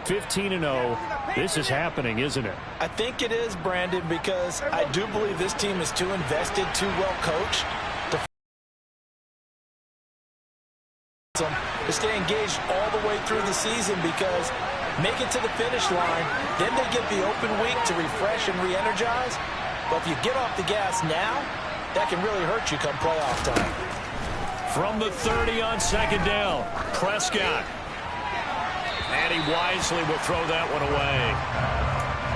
15-0. This is happening, isn't it? I think it is, Brandon, because I do believe this team is too invested, too well coached to stay engaged all the way through the season, because make it to the finish line, then they get the open week to refresh and re-energize. But if you get off the gas now, that can really hurt you come playoff time. From the 30 on second down, Prescott. And he wisely will throw that one away.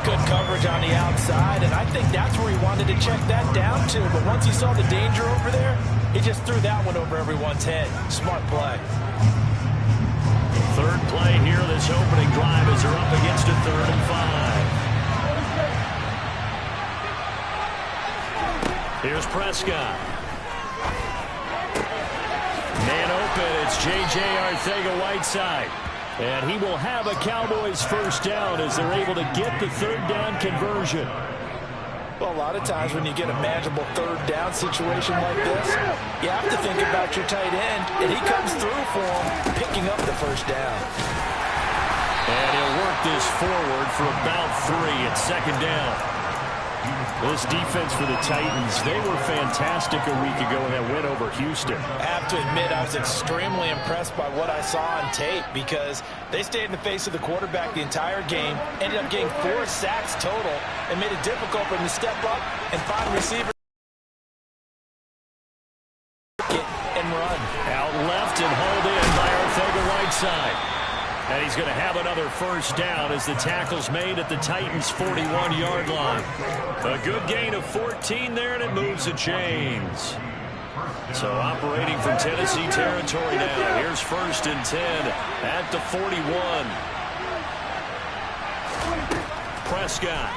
Good coverage on the outside, and I think that's where he wanted to check that down to. But once he saw the danger over there, he just threw that one over everyone's head. Smart play. Third play here, this opening drive, as they're up against a 3rd and 5. Here's Prescott. Man open, it's J.J. Arcega-Whiteside. And he will have a Cowboys first down as they're able to get the 3rd down conversion. Well, a lot of times when you get a manageable 3rd down situation like this, you have to think about your tight end, and he comes through for him, picking up the first down. And he'll work this forward for about 3 at 2nd down. This defense for the Titans, they were fantastic a week ago in that win over Houston. I have to admit, I was extremely impressed by what I saw on tape, because they stayed in the face of the quarterback the entire game, ended up getting 4 sacks total, and made it difficult for him to step up and find receivers and run. Out left and hauled in by Arcega-Whiteside. And he's going to have another first down as the tackle's made at the Titans' 41-yard line. A good gain of 14 there, and it moves the chains. So operating from Tennessee territory now. Here's 1st and 10 at the 41. Prescott.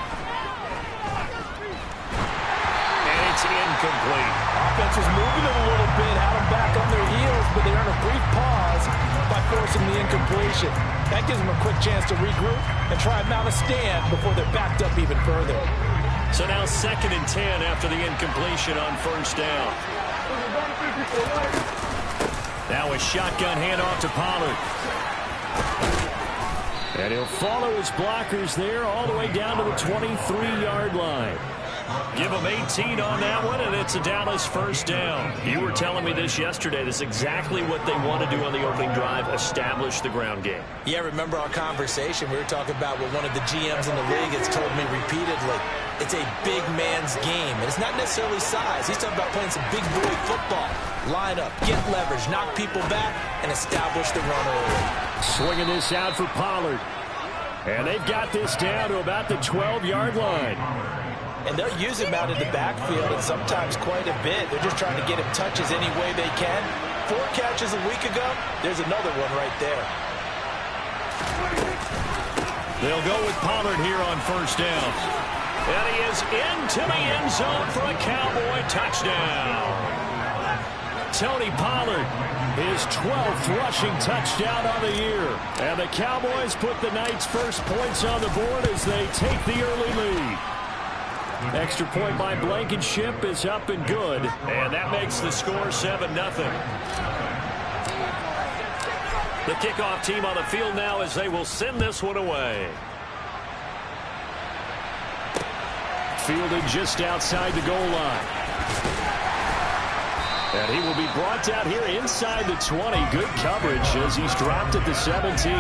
And it's incomplete. Offense was moving it a little bit, had them back on their heels, but they earned a brief pause by forcing the incompletion. That gives them a quick chance to regroup and try and mount a stand before they're backed up even further. So now 2nd and 10 after the incompletion on first down. Now a shotgun handoff to Pollard. And he'll follow his blockers there all the way down to the 23-yard line. Give him 18 on that one, and it's a Dallas first down. You were telling me this yesterday. This is exactly what they want to do on the opening drive, establish the ground game. Yeah, remember our conversation? We were talking about what one of the GMs in the league has told me repeatedly. It's a big man's game, and it's not necessarily size. He's talking about playing some big boy football. Line up, get leverage, knock people back, and establish the run early. Swinging this out for Pollard. And they've got this down to about the 12-yard line. And they'll use him out in the backfield, and sometimes quite a bit. They're just trying to get him touches any way they can. 4 catches a week ago. There's another one right there. They'll go with Pollard here on first down. And he is into the end zone for a Cowboy touchdown. Tony Pollard, his 12th rushing touchdown on the year. And the Cowboys put the night's first points on the board as they take the early lead. Extra point by Blankenship is up and good, and that makes the score 7-0. The kickoff team on the field now as they will send this one away. Fielded just outside the goal line. And he will be brought down here inside the 20. Good coverage as he's dropped at the 17.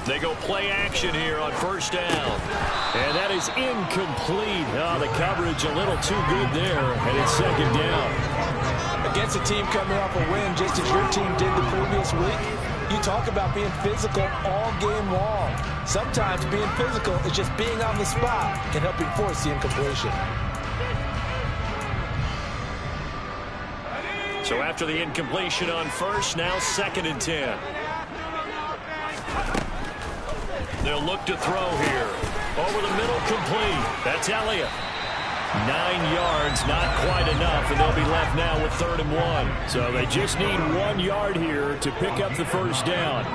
They go play action here on first down. And that is incomplete. Oh, the coverage a little too good there, and it's 2nd down. Against a team coming off a win, just as your team did the previous week, you talk about being physical all game long. Sometimes being physical is just being on the spot can help you force the incompletion. So after the incompletion on first, now 2nd and 10. They'll look to throw here. Over the middle, complete. That's Elliott. 9 yards, not quite enough, and they'll be left now with 3rd and 1. So they just need 1 yard here to pick up the first down.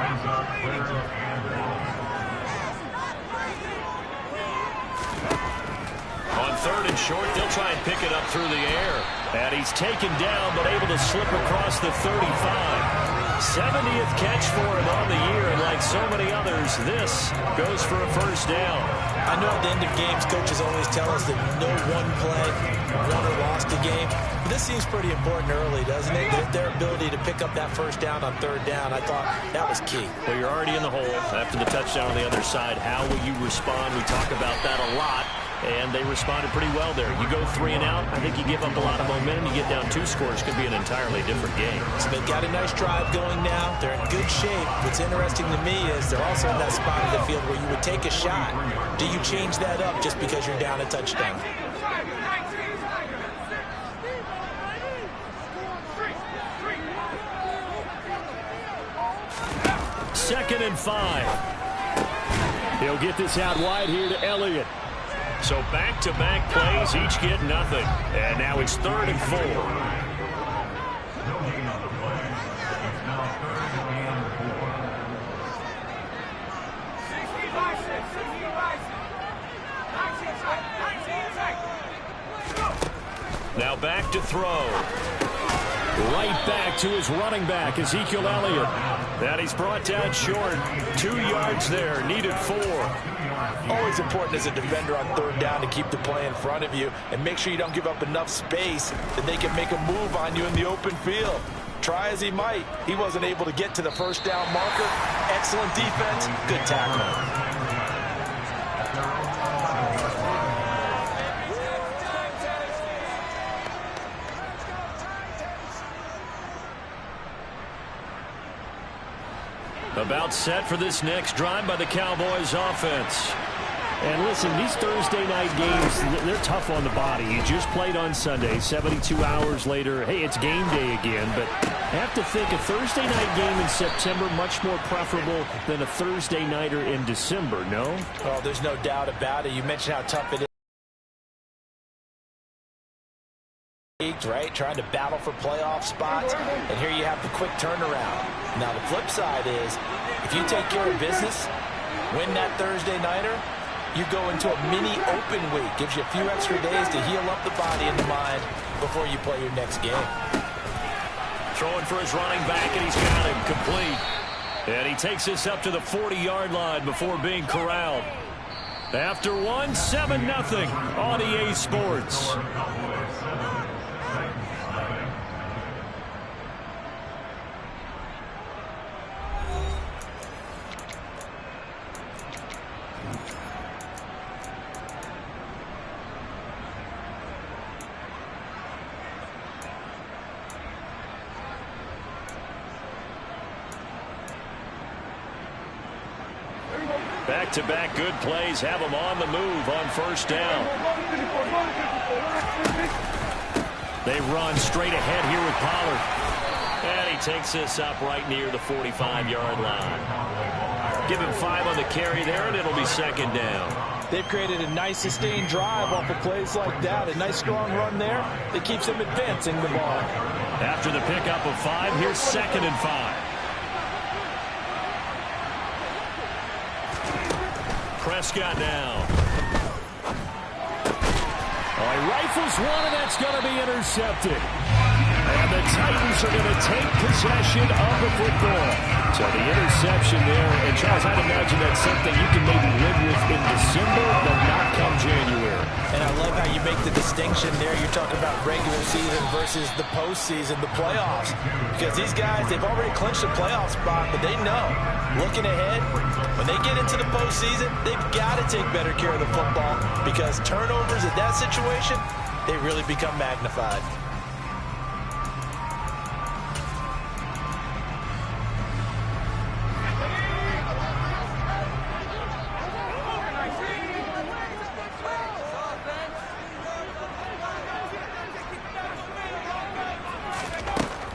On 3rd and short, they'll try and pick it up through the air. And he's taken down, but able to slip across the 35. 70th catch for him on the year, and like so many others, this goes for a first down. I know at the end of games, coaches always tell us that no one play won or lost the game. But this seems pretty important early, doesn't it? Their ability to pick up that first down on 3rd down, I thought that was key. Well, you're already in the hole after the touchdown on the other side. How will you respond? We talk about that a lot. And they responded pretty well there. You go 3 and out, I think you give up a lot of momentum. You get down 2 scores, could be an entirely different game. So they've got a nice drive going now. They're in good shape. What's interesting to me is they're also in that spot of the field where you would take a shot. Do you change that up just because you're down a touchdown? Second and 5. He'll get this out wide here to Elliott. So back-to-back plays, each get nothing. And now it's 3rd and 4. Now back to throw. Right back to his running back, Ezekiel Elliott. That he's brought down short. 2 yards there, needed 4. Always important as a defender on 3rd down to keep the play in front of you and make sure you don't give up enough space that they can make a move on you in the open field. Try as he might, he wasn't able to get to the first down marker. Excellent defense, good tackle. About set for this next drive by the Cowboys offense. And listen, these Thursday night games, they're tough on the body. You just played on Sunday, 72 hours later. Hey, it's game day again. But I have to think a Thursday night game in September much more preferable than a Thursday nighter in December, no? Oh, there's no doubt about it. You mentioned how tough it is. Right, trying to battle for playoff spots, and here you have the quick turnaround. Now the flip side is, if you take care of business, win that Thursday nighter, you go into a mini open week. Gives you a few extra days to heal up the body and the mind before you play your next game. Throwing for his running back, and he's got him complete. And he takes this up to the 40-yard line before being corralled. After one, 7-0 on EA Sports. Back-to-back good plays have them on the move on first down. They run straight ahead here with Pollard. And he takes this up right near the 45-yard line. Give him 5 on the carry there, and it'll be 2nd down. They've created a nice sustained drive off of plays like that. A nice strong run there that keeps them advancing the ball. After the pickup of 5, here's 2nd and 5. Prescott now. Oh, he rifles one, and that's going to be intercepted. And the Titans are going to take possession of the football. So the interception there. And, Charles, I'd imagine that's something you can maybe live with in December, but not come January. And I love how you make the distinction there. You're talking about regular season versus the postseason, the playoffs. Because these guys, they've already clinched a playoff spot, but they know, looking ahead, when they get into the postseason, they've got to take better care of the football because turnovers in that situation, they really become magnified.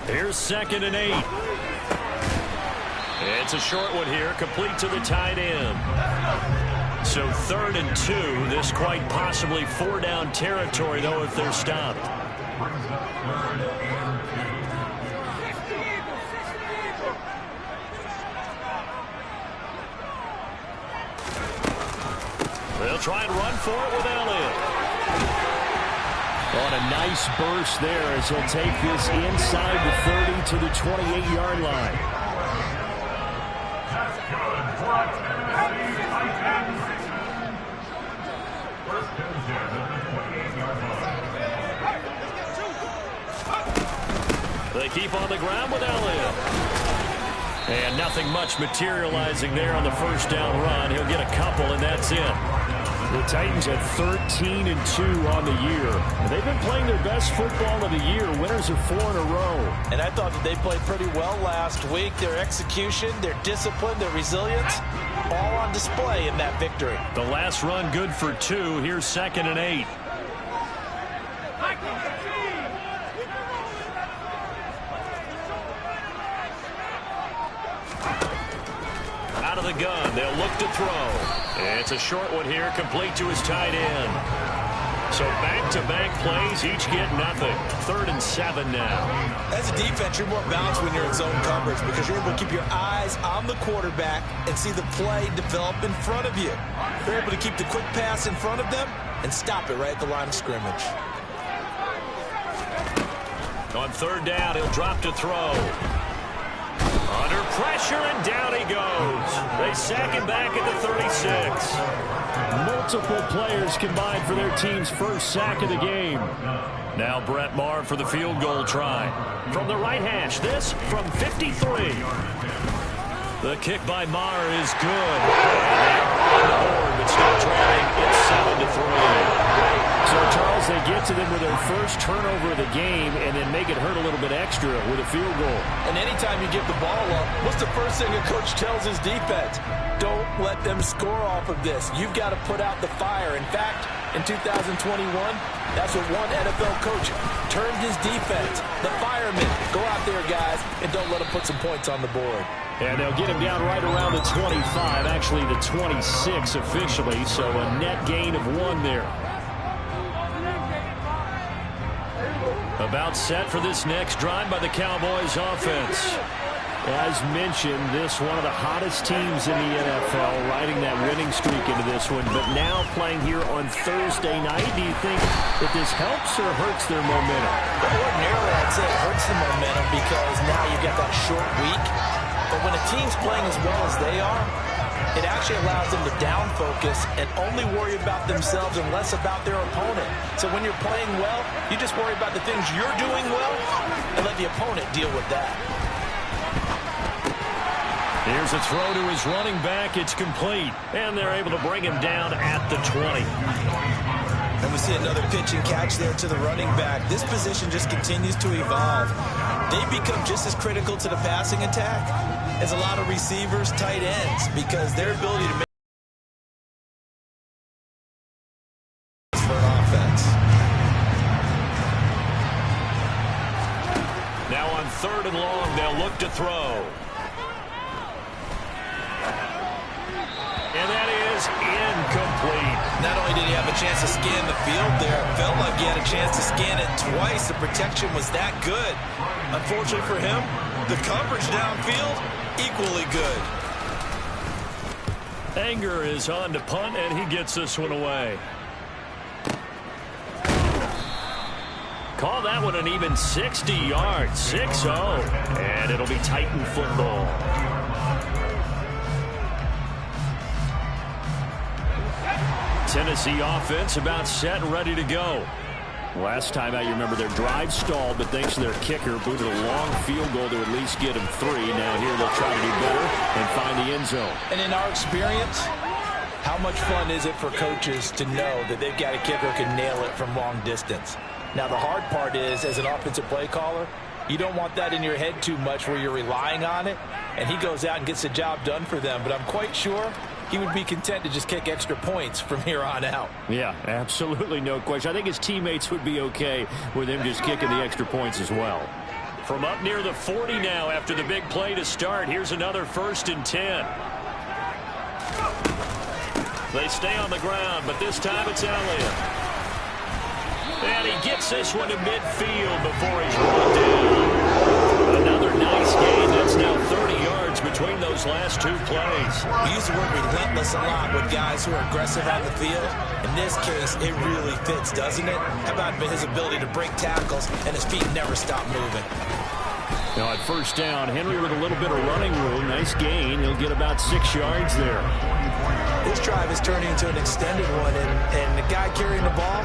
Here's 2nd and 8. It's a short one here, complete to the tight end. So 3rd and 2. This quite possibly 4-down territory, though, if they're stopped. They'll try and run for it with Elliott. On a nice burst there as he'll take this inside the 30 to the 28-yard line. They keep on the ground with Elliott. And nothing much materializing there on the first down run. He'll get a couple, and that's it. The Titans at 13 and 2 on the year. And they've been playing their best football of the year. Winners of 4 in a row. And I thought that they played pretty well last week. Their execution, their discipline, their resilience, all on display in that victory. The last run good for 2. Here's 2nd and 8. Out of the gun. They'll look to throw. It's a short one here, complete to his tight end. So back-to-back plays, each get nothing. 3rd and 7 now. As a defense, you're more balanced when you're in zone coverage because you're able to keep your eyes on the quarterback and see the play develop in front of you. You're able to keep the quick pass in front of them and stop it right at the line of scrimmage. On 3rd down, he'll drop to throw. Under pressure, and down he goes. They sack him back at the 36. Multiple players combined for their team's first sack of the game. Now Brett Maher for the field goal try. From the right hash, this from 53. The kick by Maher is good. On the board, but still trailing. It's 7-3. So, Charles, they get to them with their first turnover of the game and then make it hurt a little bit extra with a field goal. And anytime you give the ball up, what's the first thing a coach tells his defense? Don't let them score off of this. You've got to put out the fire. In fact, in 2021, that's what one NFL coach turned his defense. The firemen. Go out there, guys, and don't let them put some points on the board. And they'll get him down right around the 25, actually the 26 officially, so a net gain of 1 there. About set for this next drive by the Cowboys offense. As mentioned, this one of the hottest teams in the NFL, riding that winning streak into this one, but now playing here on Thursday night. Do you think that this helps or hurts their momentum? Ordinarily, I'd say it hurts the momentum because now you've got that short week. But when a team's playing as well as they are, it actually allows them to down focus and only worry about themselves and less about their opponent. So when you're playing well, you just worry about the things you're doing well and let the opponent deal with that. Here's a throw to his running back. It's complete. And they're able to bring him down at the 20. And we see another pitch and catch there to the running back. This position just continues to evolve. They become just as critical to the passing attack as a lot of receivers, tight ends, because their ability to make for an offense. Now on 3rd and long, they'll look to throw. And that is incomplete. Not only did he have a chance to scan the field there, it felt like he had a chance to scan it twice. The protection was that good. Unfortunately for him, the coverage downfield, equally good. Anger is on to punt, and he gets this one away. Call that one an even 60 yards, 6-0. And it'll be Titan football. Tennessee offense about set and ready to go. Last time out, you remember their drive stalled, but thanks to their kicker, booted a long field goal to at least get them 3. Now here they'll try to do better and find the end zone. And in our experience, how much fun is it for coaches to know that they've got a kicker who can nail it from long distance? Now the hard part is, as an offensive play caller, you don't want that in your head too much where you're relying on it, and he goes out and gets the job done for them. But I'm quite sure he would be content to just kick extra points from here on out. Yeah, absolutely no question. I think his teammates would be okay with him just kicking the extra points as well. From up near the 40 now after the big play to start, here's another 1st and 10. They stay on the ground, but this time it's Elliott. And he gets this one to midfield before he's run down. Another nice gain. That's now 30 yards between those last two plays. We use the word relentless a lot with guys who are aggressive on the field. In this case, it really fits, doesn't it? How about his ability to break tackles and his feet never stop moving? Now at first down, Henry with a little bit of running room. Nice gain. He'll get about 6 yards there. This drive is turning into an extended one, and the guy carrying the ball,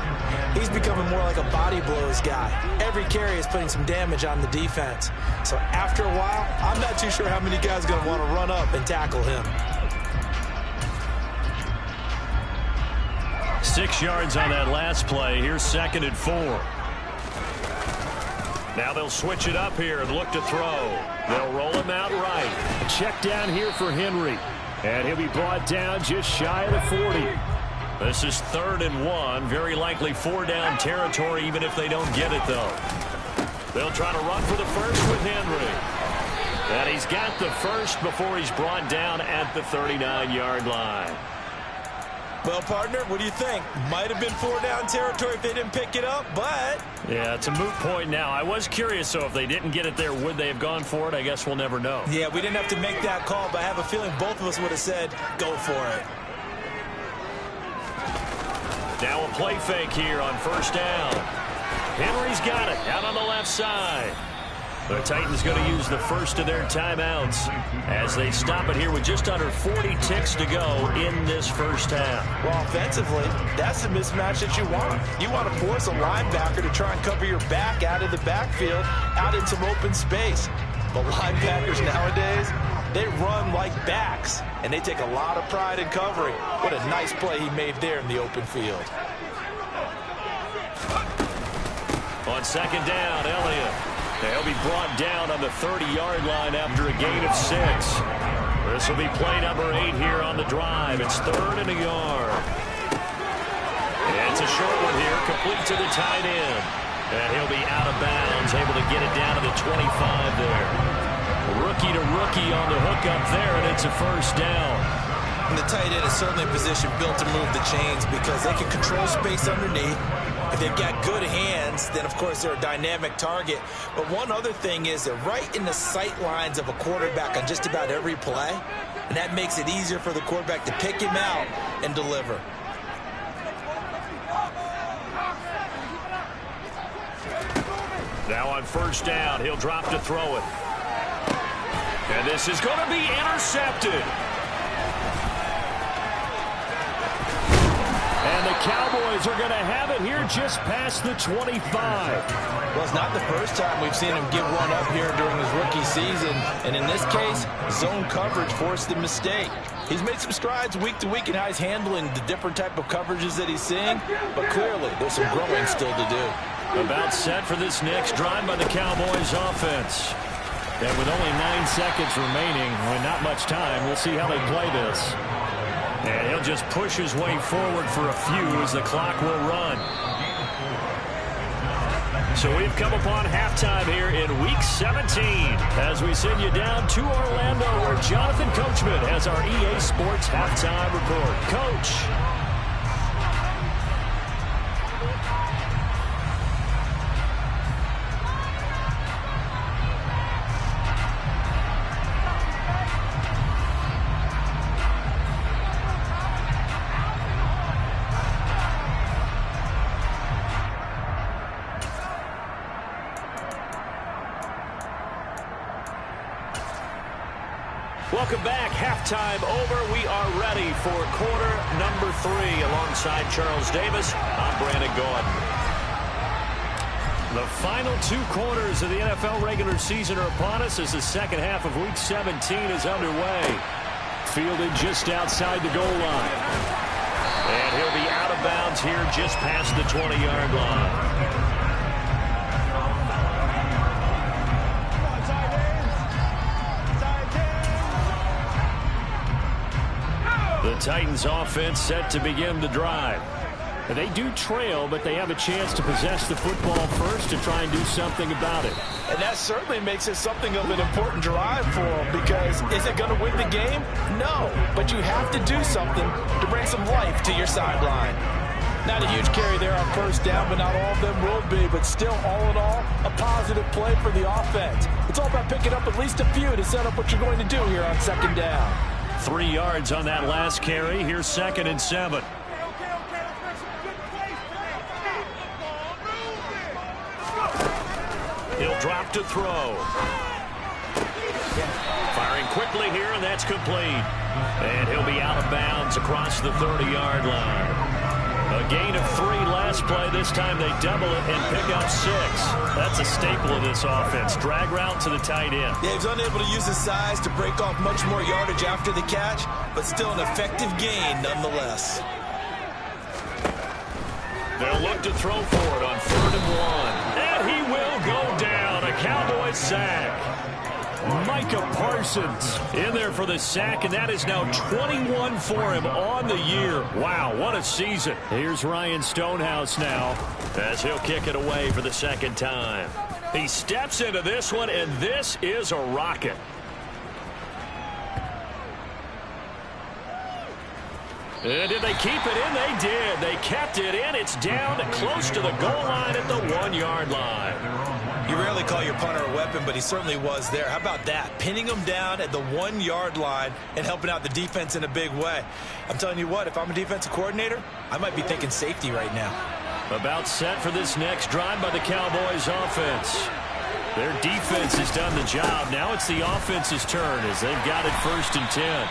he's becoming more like a body blows guy. Every carry is putting some damage on the defense. So after a while, I'm not too sure how many guys are going to want to run up and tackle him. 6 yards on that last play. Here's 2nd and 4. Now they'll switch it up here and look to throw. They'll roll him out right. Check down here for Henry. And he'll be brought down just shy of the 40. This is 3rd and 1. Very likely 4-down territory, even if they don't get it, though. They'll try to run for the first with Henry. And he's got the first before he's brought down at the 39-yard line. Well, partner, what do you think? Might have been 4-down territory if they didn't pick it up, but... Yeah, it's a moot point now. I was curious, so if they didn't get it there, would they have gone for it? I guess we'll never know. Yeah, we didn't have to make that call, but I have a feeling both of us would have said, go for it. Now a play fake here on 1st down. Henry's got it out on the left side. The Titans going to use the first of their timeouts as they stop it here with just under 40 ticks to go in this first half. Well, offensively, that's the mismatch that you want. You want to force a linebacker to try and cover your back out of the backfield, out in some open space. But linebackers nowadays, they run like backs, and they take a lot of pride in covering. What a nice play he made there in the open field. On 2nd down, Elliott. They'll be brought down on the 30-yard line after a gain of 6. This will be play number 8 here on the drive. It's 3rd and a yard. It's a short one here, complete to the tight end. And he'll be out of bounds, able to get it down to the 25 there. Rookie to rookie on the hook up there, and it's a 1st down. And the tight end is certainly a position built to move the chains because they can control space underneath. If they've got good hands, then, of course, they're a dynamic target. But one other thing is they're right in the sight lines of a quarterback on just about every play, and that makes it easier for the quarterback to pick him out and deliver. Now on 1st down, he'll drop to throw it. And this is going to be intercepted. And the Cowboys are going to have it here just past the 25. Well, it's not the first time we've seen him give one up here during his rookie season. And in this case, zone coverage forced the mistake. He's made some strides week to week in how he's handling the different type of coverages that he's seeing. But clearly, there's some growing still to do. About set for this next drive by the Cowboys offense. And with only 9 seconds remaining, with not much time, we'll see how they play this. And he'll just push his way forward for a few as the clock will run. So we've come upon halftime here in Week 17 as we send you down to Orlando where Jonathan Coachman has our EA Sports halftime report. Coach. Welcome back. Halftime over. We are ready for quarter number 3 alongside Charles Davis. I'm Brandon Gordon. The final 2 quarters of the NFL regular season are upon us as the second half of Week 17 is underway. Fielded just outside the goal line. And he'll be out of bounds here just past the 20-yard line. The Titans offense set to begin the drive. They do trail, but they have a chance to possess the football first to try and do something about it. And that certainly makes it something of an important drive for them, because is it going to win the game? No, but you have to do something to bring some life to your sideline. Not a huge carry there on first down, but not all of them will be. But still, all in all, a positive play for the offense. It's all about picking up at least a few to set up what you're going to do here on second down. 3 yards on that last carry. Here's 2nd and 7. He'll drop to throw. Firing quickly here, and that's complete. And he'll be out of bounds across the 30-yard line. A gain of 3 last play. This time they double it and pick up 6. That's a staple of this offense. Drag route to the tight end. Yeah, he's unable to use his size to break off much more yardage after the catch, but still an effective gain nonetheless. They'll look to throw for it on 3rd and 1. And he will go down. A Cowboys sack. Micah Parsons in there for the sack, and that is now 21 for him on the year. Wow, what a season. Here's Ryan Stonehouse now as he'll kick it away for the 2nd time. He steps into this one, and this is a rocket. And did they keep it in? They did. They kept it in. It's down close to the goal line at the 1-yard line. You rarely call your punter a weapon, but he certainly was there. How about that? Pinning him down at the 1-yard line and helping out the defense in a big way. I'm telling you what, if I'm a defensive coordinator, I might be thinking safety right now. About set for this next drive by the Cowboys offense. Their defense has done the job. Now it's the offense's turn as they've got it 1st and 10.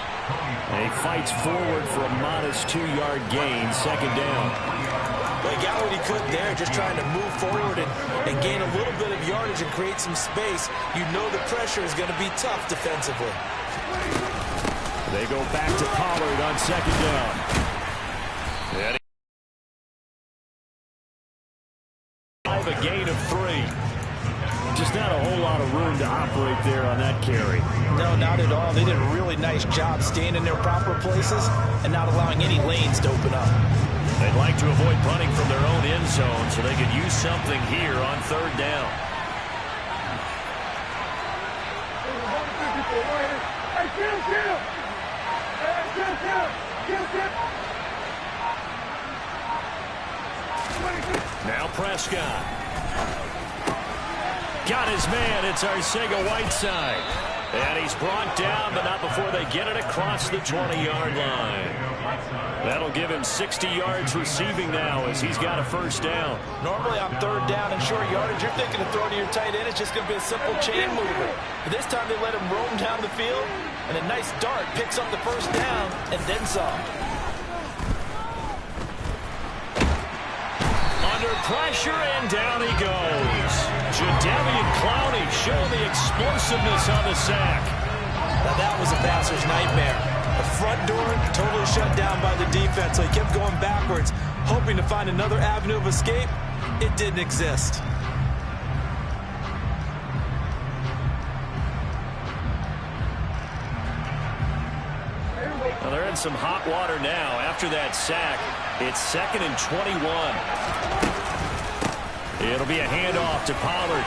And he fights forward for a modest 2-yard gain, 2nd down. Well, he got what he could there, just trying to move forward and gain a little bit of yardage and create some space. You know the pressure is going to be tough defensively. They go back to Pollard on 2nd down. And a gain of 3. Just not a whole lot of room to operate there on that carry. No, not at all. They did a really nice job staying in their proper places and not allowing any lanes to open up. They'd like to avoid punting from their own end zone so they could use something here on 3rd down. Now Prescott. Got his man. It's Arcega-Whiteside. And he's brought down, but not before they get it across the 20-yard line. That'll give him 60 yards receiving now as he's got a 1st down. Normally on 3rd down and short yardage, you're thinking of throwing to your tight end. It's just going to be a simple chain mover. But this time they let him roam down the field, and a nice dart picks up the 1st down and then some. Under pressure, and down he goes. Jadeveon Clowney showing the explosiveness on the sack. Now that was a passer's nightmare. The front door totally shut down by the defense, so he kept going backwards, hoping to find another avenue of escape. It didn't exist. Well, they're in some hot water now. After that sack, it's 2nd and 21. It'll be a handoff to Pollard.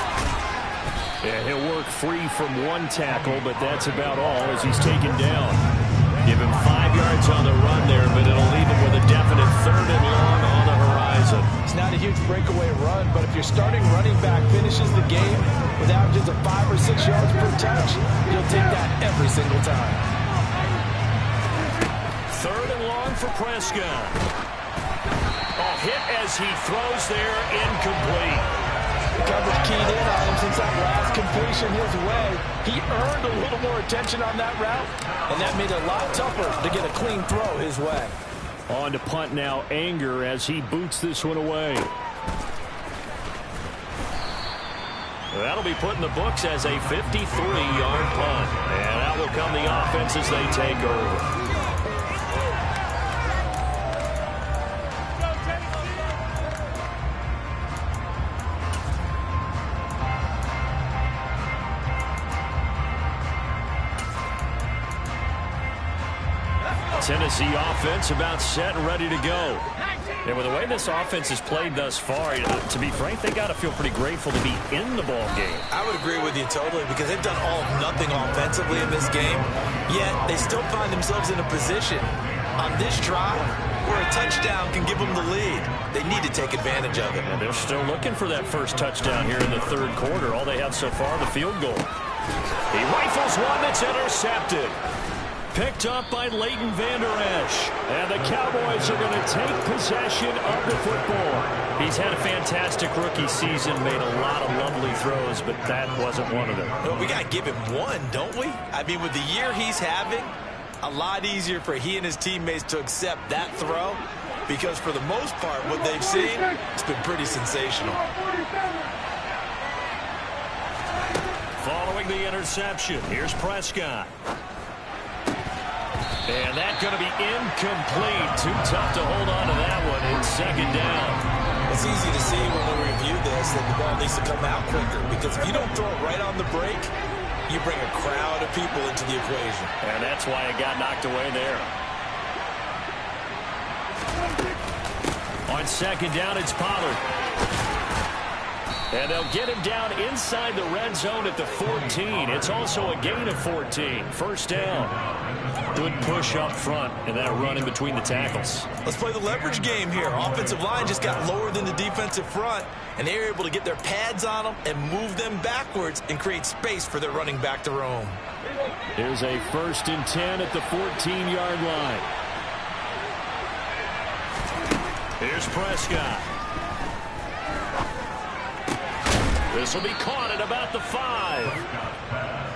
Yeah, he'll work free from 1 tackle, but that's about all as he's taken down. Give him 5 yards on the run there, but it'll leave him with a definite 3rd and long on the horizon. It's not a huge breakaway run, but if your starting running back finishes the game with averages of 5 or 6 yards per touch, you'll take that every single time. 3rd and long for Prescott. A hit as he throws there, incomplete. The coverage keyed in on him since that last completion his way. He earned a little more attention on that route, and that made it a lot tougher to get a clean throw his way. On to punt now, Anger as he boots this one away. That'll be put in the books as a 53-yard punt. And out will come the offense as they take over. Tennessee offense about set and ready to go. And with the way this offense has played thus far, to be frank, they got to feel pretty grateful to be in the ball game. I would agree with you totally because they've done all of nothing offensively in this game, yet they still find themselves in a position on this drive where a touchdown can give them the lead. They need to take advantage of it. And they're still looking for that first touchdown here in the third quarter. All they have so far, the field goal. He rifles one that's intercepted. Picked up by Leighton Vander Esch. And the Cowboys are going to take possession of the football. He's had a fantastic rookie season, made a lot of lovely throws, but that wasn't one of them. Well, we got to give him one, don't we? I mean, with the year he's having, a lot easier for he and his teammates to accept that throw because for the most part, what they've seen, it's been pretty sensational. Following the interception, here's Prescott. And that's going to be incomplete. Too tough to hold on to that one. It's second down. It's easy to see when we review this that the ball needs to come out quicker because if you don't throw it right on the break, you bring a crowd of people into the equation. And that's why it got knocked away there. On second down, it's Pollard. And they'll get him down inside the red zone at the 14. It's also a gain of 14. First down. Good push up front, and then a run in between the tackles. Let's play the leverage game here. Offensive line just got lower than the defensive front, and they were able to get their pads on them and move them backwards and create space for their running back to roam. Here's a 1st and 10 at the 14-yard line. Here's Prescott. This will be caught at about the 5.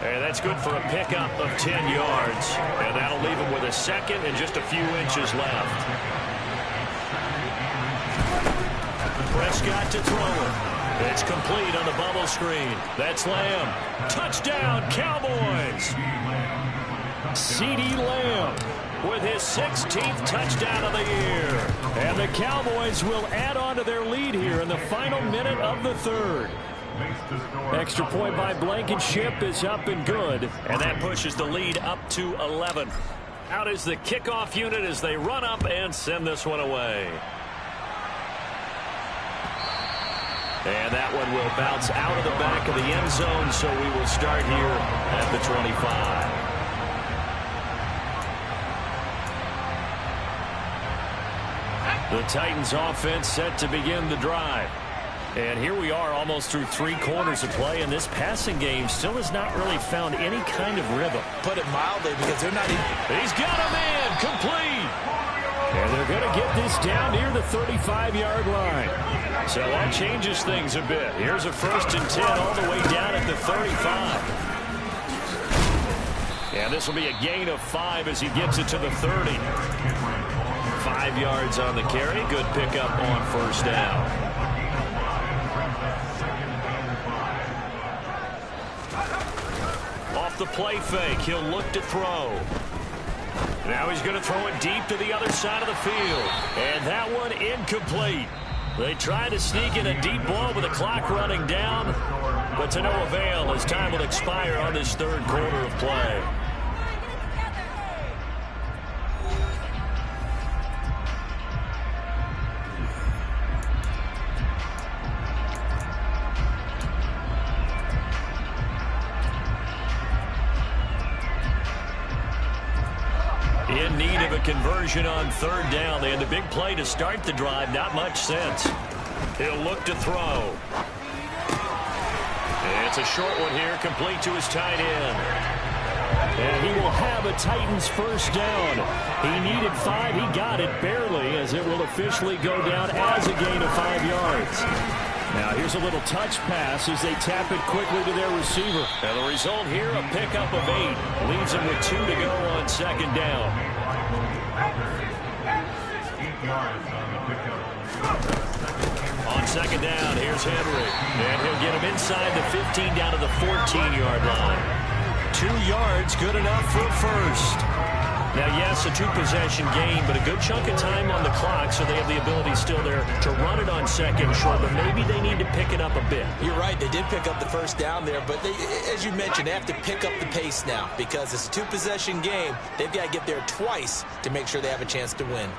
And that's good for a pickup of 10 yards. And that'll leave him with a second and just a few inches left. Prescott to throw it. It's complete on the bubble screen. That's Lamb. Touchdown, Cowboys. CeeDee Lamb with his 16th touchdown of the year. And the Cowboys will add on to their lead here in the final minute of the third. Extra point by Blankenship is up and good, and that pushes the lead up to 11. Out is the kickoff unit as they run up and send this one away. And that one will bounce out of the back of the end zone, so we will start here at the 25. The Titans offense set to begin the drive. And here we are almost through 3 quarters of play, and this passing game still has not really found any kind of rhythm. Put it mildly because they're not even... He's got a man complete. And they're going to get this down near the 35-yard line. So that changes things a bit. Here's a 1st and 10 all the way down at the 35. And this will be a gain of 5 as he gets it to the 30. 5 yards on the carry. Good pickup on first down. Off the play fake, he'll look to throw. Now he's going to throw it deep to the other side of the field. And that one incomplete. They try to sneak in a deep ball with the clock running down, but to no avail as time will expire on this third quarter of play. In need of a conversion on third down. They had the big play to start the drive. Not much sense. He'll look to throw. It's a short one here, complete to his tight end. And he will have a Titans first down. He needed 5. He got it barely as it will officially go down as a gain of 5 yards. Now here's a little touch pass as they tap it quickly to their receiver. And the result here, a pickup of 8. Leaves him with 2 to go on second down. On second down, here's Henry. And he'll get him inside the 15 down to the 14-yard line. 2 yards, good enough for a first. Now, yes, a 2-possession game, but a good chunk of time on the clock, so they have the ability still there to run it on second short, but maybe they need to pick it up a bit. You're right, they did pick up the first down there, but they, as you mentioned, they have to pick up the pace now because it's a 2-possession game. They've got to get there twice to make sure they have a chance to win.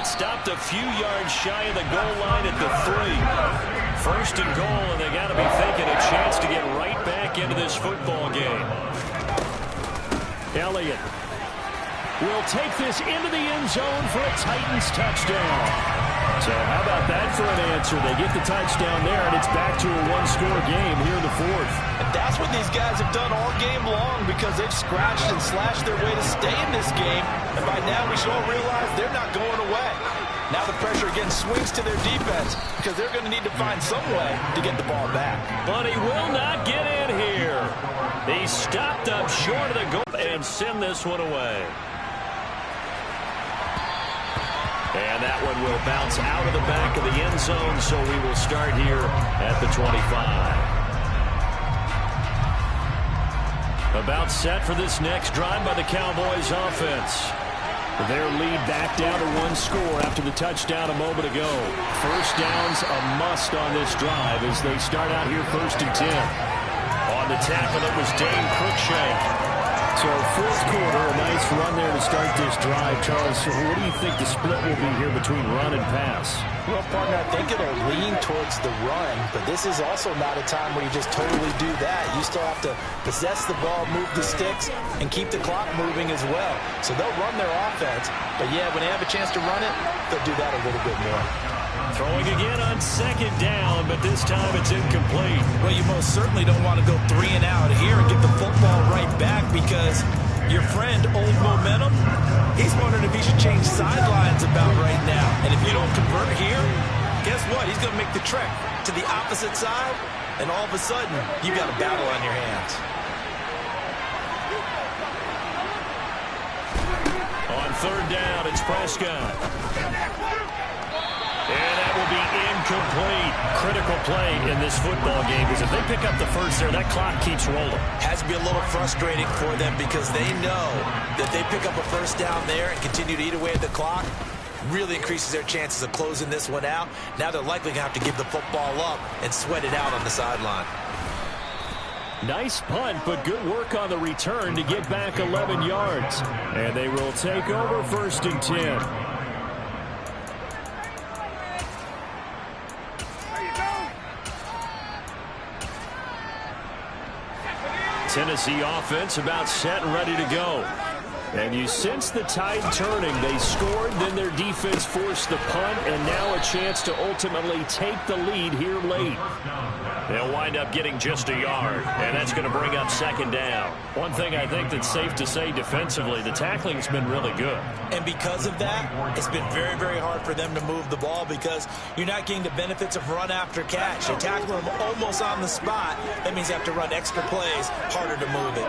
gets stopped a few yards shy of the goal line at the 3. First and goal, and they got to be thinking a chance to get right back into this football game. Elliott will take this into the end zone for a Titans touchdown. So how about that for an answer? They get the touchdown there, and it's back to a one-score game here in the 4th. And that's what these guys have done all game long, because they've scratched and slashed their way to stay in this game. And by now we should all realize they're not going away. Now the pressure again swings to their defense, because they're going to need to find some way to get the ball back. But he will not get in here. He stopped up short of the goal and send this one away. And that one will bounce out of the back of the end zone, so we will start here at the 25. About set for this next drive by the Cowboys offense. Their lead back down to 1 score after the touchdown a moment ago. First down's a must on this drive as they start out here 1st and 10. On the tackle, it was Dane Cruikshank. So 4th quarter, a nice run there to start this drive. Charles, what do you think the split will be here between run and pass? Well, partner, I think it'll lean towards the run, but this is also not a time where you just totally do that. You still have to possess the ball, move the sticks, and keep the clock moving as well. So they'll run their offense, but yeah, when they have a chance to run it, they'll do that a little bit more. Throwing again on 2nd down, but this time it's incomplete. Well, you most certainly don't want to go 3 and out here and get the football right back, because your friend, Old Momentum, he's wondering if he should change sidelines about right now. And if you don't convert here, guess what? He's going to make the trek to the opposite side, and all of a sudden, you've got a battle on your hands. On 3rd down, it's Prescott. And that will be incomplete. Critical play in this football game, because if they pick up the first there, that clock keeps rolling. Has to be a little frustrating for them, because they know that they pick up a first down there and continue to eat away at the clock, really increases their chances of closing this one out. Now they're likely going to have to give the football up and sweat it out on the sideline. Nice punt, but good work on the return to get back 11 yards. And they will take over 1st and 10. Tennessee offense about set and ready to go. And you sense the tide turning. They scored, then their defense forced the punt, and now a chance to ultimately take the lead here late. They'll wind up getting just a yard, and that's going to bring up 2nd down. One thing I think that's safe to say defensively, the tackling's been really good. And because of that, it's been very, very hard for them to move the ball, because you're not getting the benefits of run after catch. They tackle them almost on the spot. That means you have to run extra plays, harder to move it.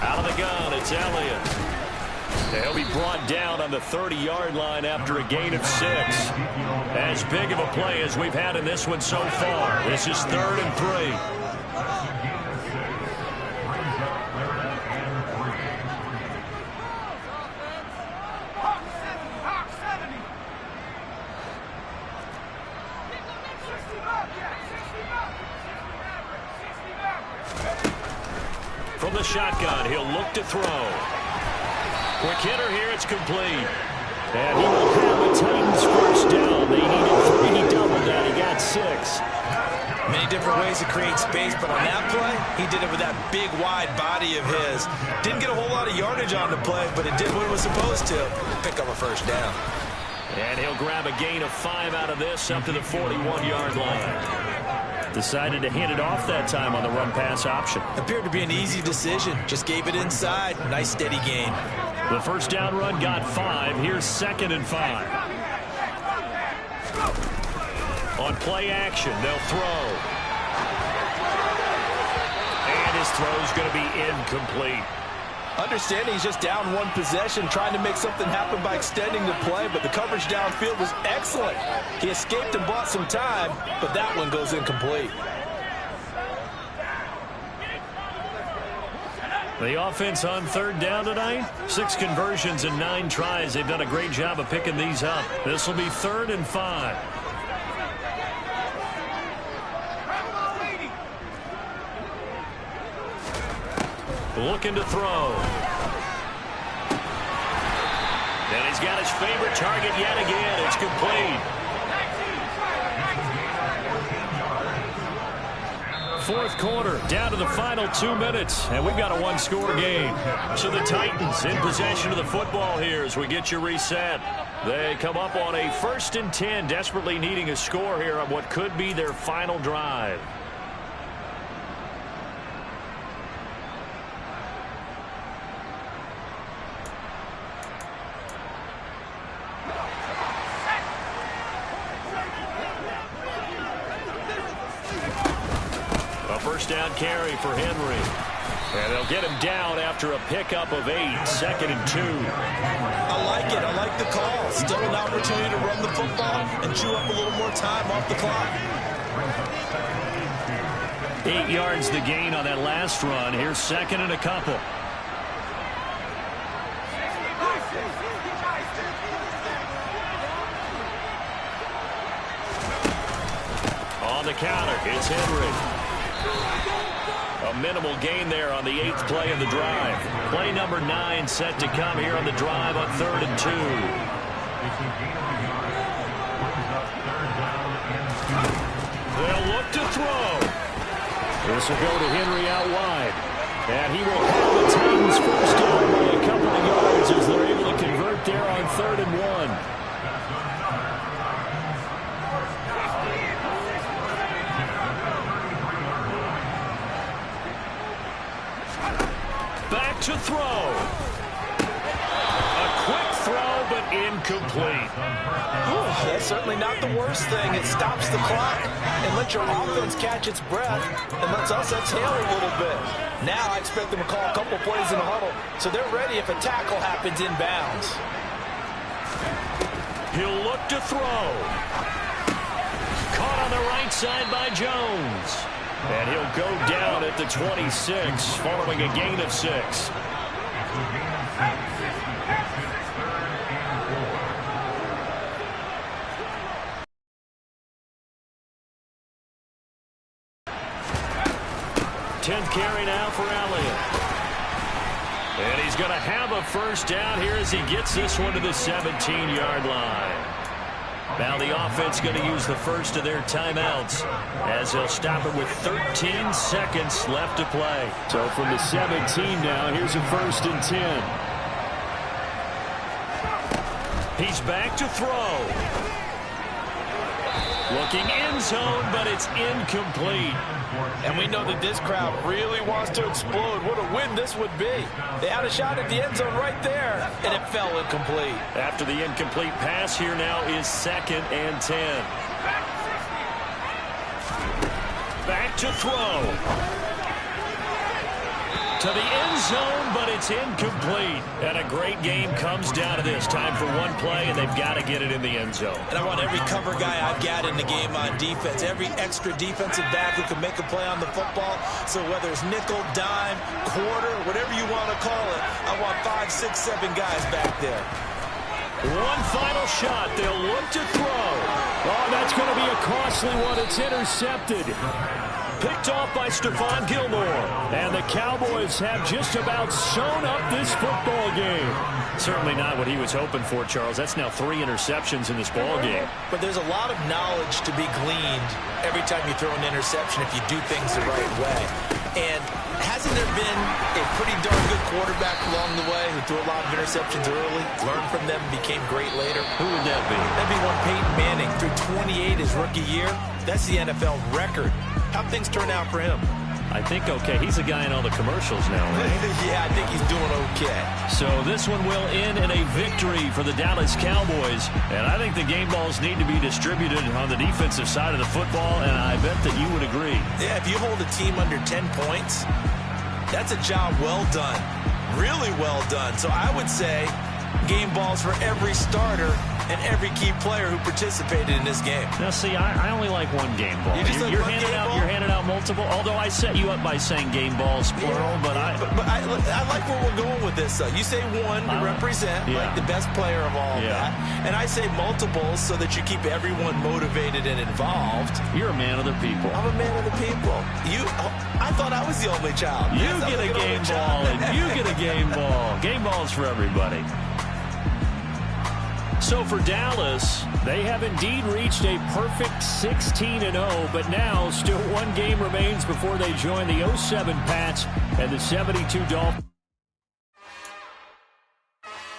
Out of the gun, it's Elliott. He'll be brought down on the 30-yard line after a gain of 6. As big of a play as we've had in this one so far. This is 3rd and 3. From the shotgun, he'll look to throw. Quick hitter here, it's complete. And he will have the Titans first down. They needed 3, he doubled that, he got 6. Many different ways to create space, but on that play, he did it with that big, wide body of his. Didn't get a whole lot of yardage on the play, but it did what it was supposed to. Pick up a first down. And he'll grab a gain of 5 out of this, up to the 41-yard line. Decided to hand it off that time on the run-pass option. Appeared to be an easy decision. Just gave it inside. Nice, steady gain. The first down run got 5. Here's 2nd and 5. On play action, they'll throw. And his throw's going to be incomplete. Understanding he's just down 1 possession, trying to make something happen by extending the play, but the coverage downfield was excellent. He escaped and bought some time, but that one goes incomplete. The offense on 3rd down tonight, 6 conversions and 9 tries. They've done a great job of picking these up. This will be 3rd and 5. Looking to throw. And he's got his favorite target yet again. It's complete. Fourth quarter, down to the final 2 minutes, and we've got a one-score game. So the Titans in possession of the football here as we get you reset. They come up on a 1st and 10, desperately needing a score here on what could be their final drive. First down carry for Henry. And they'll get him down after a pickup of 8, 2nd and 2. I like it. I like the call. Still an opportunity to run the football and chew up a little more time off the clock. 8 yards the gain on that last run. Here's 2nd and a couple. On the counter, it's Henry. A minimal gain there on the 8th play of the drive. Play number 9 set to come here on the drive on 3rd and 2. They'll look to throw. This will go to Henry out wide. And he will have the Titans first down by a couple of yards as they're able to convert there on 3rd and 1. Back to throw. A quick throw, but incomplete. That's certainly not the worst thing. It stops the clock and lets your offense catch its breath and lets us exhale a little bit. Now I expect them to call a couple plays in the huddle so they're ready if a tackle happens inbounds. He'll look to throw. Caught on the right side by Jones. And he'll go down at the 26 following a gain of 6. Tenth carry now for Elliott. And he's going to have a first down here as he gets this one to the 17-yard line. Now the offense going to use the first of their timeouts as they'll stop it with 13 seconds left to play. So from the 17 now, here's a 1st and 10. He's back to throw. Looking end zone, but it's incomplete. And we know that this crowd really wants to explode. What a win this would be. They had a shot at the end zone right there, and it fell incomplete. After the incomplete pass, here now is 2nd and 10. Back to throw. To the end zone, but it's incomplete. And a great game comes down to this. Time for one play, and they've got to get it in the end zone. And I want every cover guy I've got in the game on defense, every extra defensive back who can make a play on the football. So whether it's nickel, dime, quarter, whatever you want to call it, I want 5, 6, 7 guys back there. One final shot. They'll look to throw. Oh, that's going to be a costly one. It's intercepted. Picked off by Stephon Gilmore. And the Cowboys have just about sewn up this football game. Certainly not what he was hoping for, Charles. That's now 3 interceptions in this ball game. But there's a lot of knowledge to be gleaned every time you throw an interception if you do things the right way. And hasn't there been a pretty darn good quarterback along the way who threw a lot of interceptions early, learned from them, and became great later? Who would that be? That'd be one Peyton Manning threw 28 his rookie year. That's the NFL record. How'd things turn out for him? I think okay. He's a guy in all the commercials now, right? Yeah, I think he's doing okay. So this one will end in a victory for the Dallas Cowboys. And I think the game balls need to be distributed on the defensive side of the football, and I bet that you would agree. Yeah, if you hold a team under 10 points, that's a job well done. Really well done. So I would say game balls for every starter and every key player who participated in this game. Now, see, I only like one game ball. You're handing out multiple, although I set you up by saying game balls, plural, but I like where we're going with this. You say one to represent, like the best player of all that, and I say multiples so that you keep everyone motivated and involved. You're a man of the people. I'm a man of the people. I thought I was the only child. You get a game ball, and you get a game ball. Game balls for everybody. So for Dallas, they have indeed reached a perfect 16-0, but now still one game remains before they join the 07 Pats and the 72 Dolphins.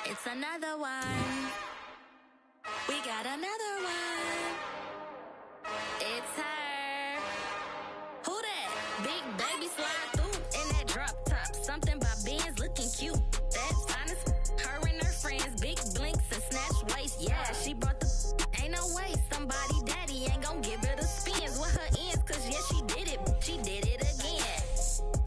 It's another one. We got another one. It's her. Who that? Big baby slide through in that drop top. Something by Benz looking cute. That's honest. Her and her friends, big blinks and snatch waist. Yeah, she brought the ain't no way. Somebody daddy ain't gonna give her the spins with her ends. Cause yeah, she did it. She did it again.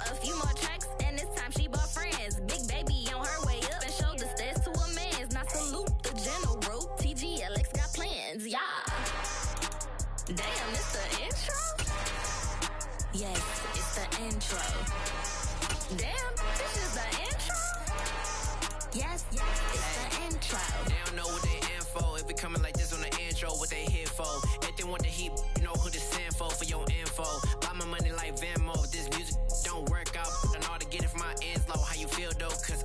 A few more tracks and this time she bought friends. Big baby on her way up and showed the stairs to a man's. Now salute the general. TGLX got plans. Yeah. Damn, it's the intro? Yes, it's the intro. Damn, this is the intro? Yes, it's the intro. They don't know what they in for. If it coming like this on the intro, what they here for? If they want the heat, you know who to send for your info. Buy my money like Venmo. If this music don't work out, I know how to get it from my ends low. How you feel though? Cause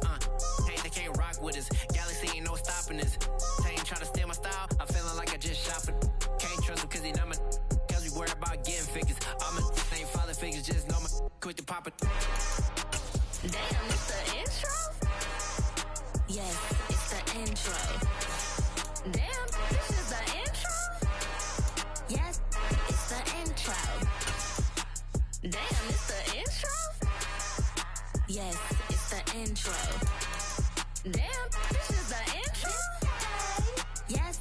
hey, they can't rock with us. Galaxy ain't no stopping us. They ain't trying to steal my style. I'm feeling like I just shopping. Can't trust them cause they not my. Cause we worried about getting figures. All my ain't father figures, just know my quit the pop it. Damn, it's the intro? Yes, it's the intro. Damn, this is the intro? Yes, it's the intro. Damn, it's the intro? Yes, it's the intro. Damn, this is the intro? Yes,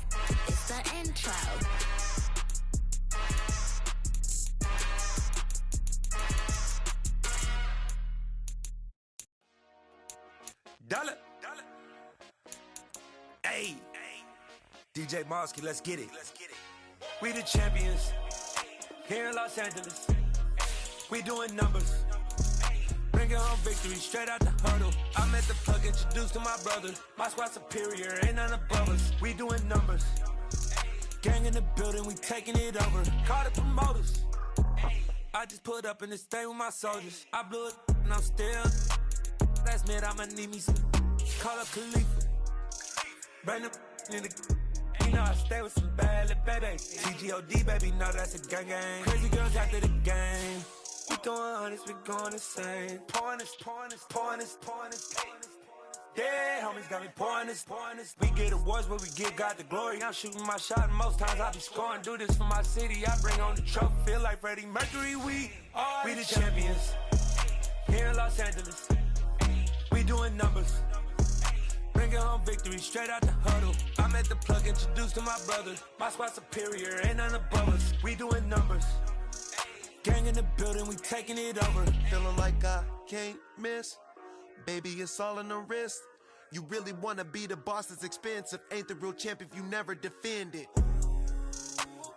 it's the intro. Dollar. Hey. DJ Mosky, let's get it. We the champions here in Los Angeles. We doing numbers. Bringing home victory straight out the hurdle. I'm at the plug, introduced to my brother. My squad superior, ain't none above us. We doing numbers. Gang in the building, we taking it over. Call the promoters. I just put up in this thing with my soldiers. I blew it and I'm still. Last minute, I'ma need me some. Call up Khalifa. Bring them in the. You know I stay with some bad little baby. TGOD, baby, know that's a gang gang. Crazy girls after the game. We throwing hundreds, we going insane. Pouring this. Yeah, homies got me pouring this. We get awards, but we give God the glory. I'm shooting my shot, and most times I be scoring. Do this for my city, I bring on the trophy. Feel like Freddie Mercury, we the champions here in Los Angeles. We doing numbers. Bringing home victory straight out the huddle. I'm at the plug, introduced to my brother. My squad superior, ain't none above us. We doing numbers. Gang in the building, we taking it over. Feeling like I can't miss. Baby, it's all in the wrist. You really wanna be the boss, it's expensive. Ain't the real champ if you never defend it.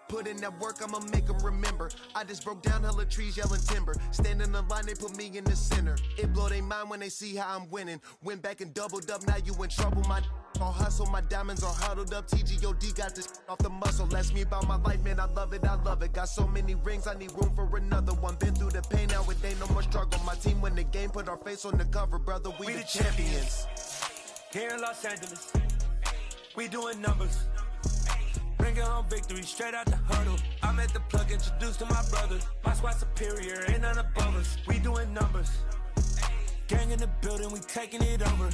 Put in that work, I'ma make them remember. I just broke down hella trees, yelling timber. Stand in the line, they put me in the center. It blow their mind when they see how I'm winning. Went back and doubled up, now you in trouble. My all hustle, my diamonds are huddled up. TGOD got this off the muscle. Ask me about my life, man, I love it. Got so many rings, I need room for another one. Been through the pain, now it ain't no more struggle. My team win the game, put our face on the cover, brother. We the champions. Here in Los Angeles, we doing numbers. Bringing home victory straight out the huddle. I'm at the plug, introduced to my brother. My squad superior, ain't none above us. We doing numbers. Gang in the building, we taking it over.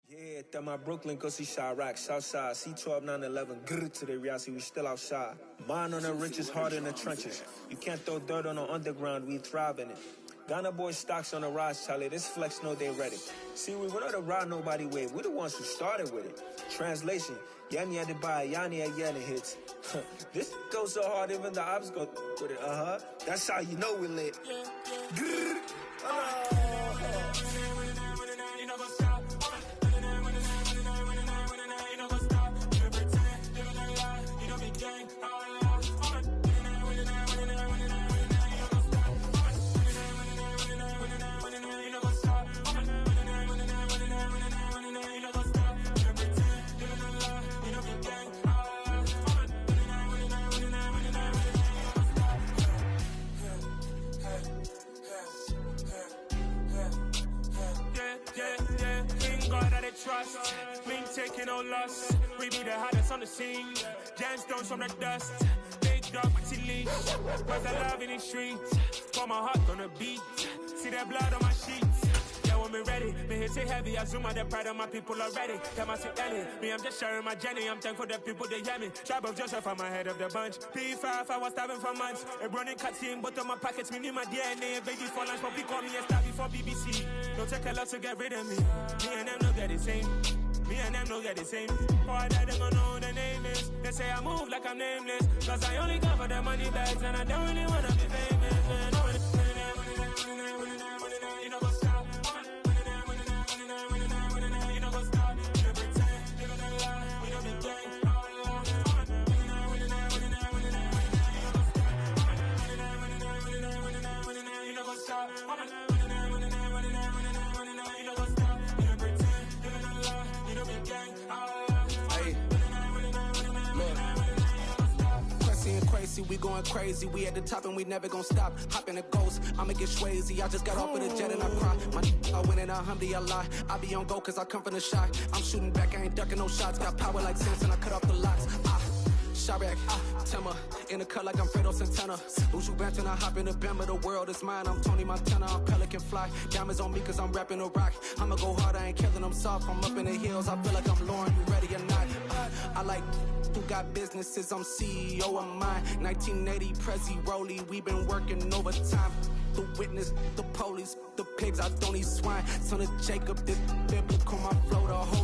Yeah, that my Brooklyn, go see Chirac, Southside, C12, 911, grrr to the Riasi, we still outside. Mine on the riches, hard in the trenches. You can't throw dirt on the underground, we thrive in it. Ghana boys stocks on the rise, Charlie, this flex know they ready. See, we were not the ride nobody with, we the ones who started with it. Translation, Yanni had to buy, Yanni had Yanni hits. This goes so hard, even the ops go with it, That's how you know we lit. Grrr, trust, mean taking no loss. We be the hottest on the scene. Gemstones from the dust. Big dog with the leash. Cause I love in the streets. Pour my heart on the beat. See that blood on my sheets. Yeah, when me ready, me hit it heavy. I zoom out the pride of my people already. Tell my sit Ellie, me I'm just sharing my journey. I'm thankful that people they hear me. Tribe of Joseph, I'm ahead of the bunch. P5, I was starving for months. A running cutscene, but on my pockets, me need my DNA. Baby for lunch, but call me a star before BBC. Don't take a lot to get rid of me. Me and them no get the same. Me and them no get the same. Oh, I died, they gon' know who the name is. They say I move like I'm nameless. Cause I only come for the money bags. And I don't really wanna be famous, man. You know, go stop. You know, go stop. You know, pretend. You know, lie. We don't be gang. You know, go stop. We going crazy, we at the top and we never gonna stop. Hop in a ghost, I'ma get swayzy. I just got off of the jet and I cry. My I win in a Humvee, I lie. I be on go cause I come from the shot. I'm shooting back, I ain't ducking no shots. Got power like Samson, I cut off the locks. Chirac, Timmer, in the cut like I'm Fredo Santana. Usual Benton, I hop in the Bama, the world is mine. I'm Tony Montana, I'm Pelican Fly. Diamonds on me cause I'm rapping a rock. I'ma go hard, I ain't killing them soft. I'm up in the hills, I feel like I'm Lauren, you ready or not? I like who got businesses, I'm CEO of mine. 1980, Prezi Rolly, we been working overtime. The witness, the police, the pigs, I don't eat swine. Son of Jacob, this biblical, my flow, the whole